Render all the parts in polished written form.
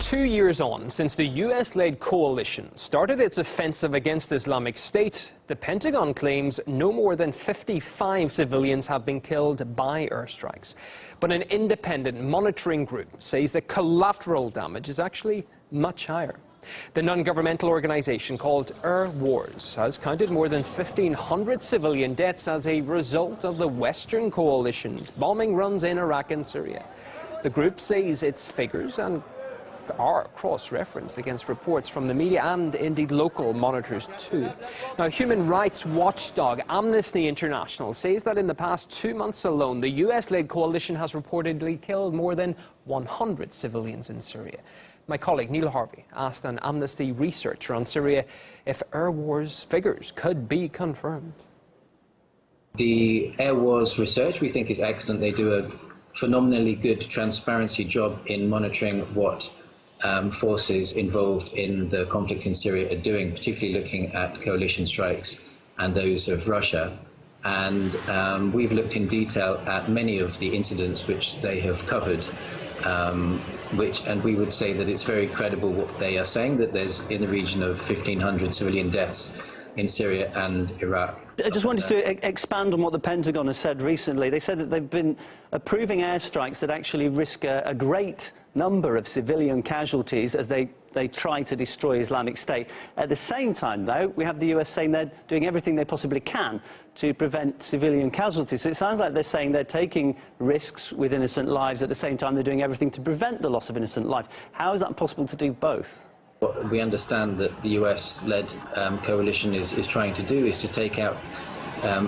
2 years on since the US-led coalition started its offensive against Islamic State, the Pentagon claims no more than 55 civilians have been killed by airstrikes. But an independent monitoring group says the collateral damage is actually much higher. The non-governmental organization called Air Wars has counted more than 1,500 civilian deaths as a result of the Western coalition's bombing runs in Iraq and Syria. The group says its figures are cross-referenced against reports from the media and indeed local monitors too. Now, human rights watchdog Amnesty International says that in the past 2 months alone, the US-led coalition has reportedly killed more than 100 civilians in Syria. My colleague Neil Harvey asked an Amnesty researcher on Syria if Air Wars figures could be confirmed. The Air Wars research we think is excellent. They do a phenomenally good transparency job in monitoring what forces involved in the conflict in Syria are doing, particularly looking at coalition strikes and those of Russia. And we've looked in detail at many of the incidents which they have covered, and we would say that it's very credible what they are saying, that there's in the region of 1,500 civilian deaths in Syria and Iraq. I just wanted to expand on what the Pentagon has said recently. They said that they've been approving airstrikes that actually risk a great number of civilian casualties as they try to destroy Islamic State. At the same time, though, we have the US saying they're doing everything they possibly can to prevent civilian casualties. So it sounds like they're saying they're taking risks with innocent lives. At the same time, they're doing everything to prevent the loss of innocent life. How is that possible to do both? What we understand that the US-led coalition is trying to do is to take out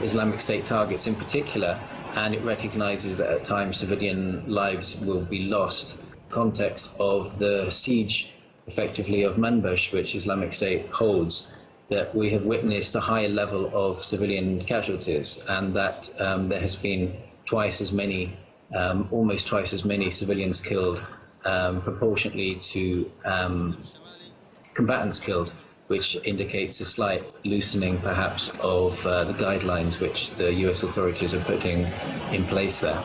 Islamic State targets in particular, and it recognises that at times civilian lives will be lost. Context of the siege, effectively, of Manbij, which Islamic State holds, that we have witnessed a higher level of civilian casualties, and that there has been twice as many, almost twice as many civilians killed proportionately to combatants killed, which indicates a slight loosening, perhaps, of the guidelines which the US authorities are putting in place there.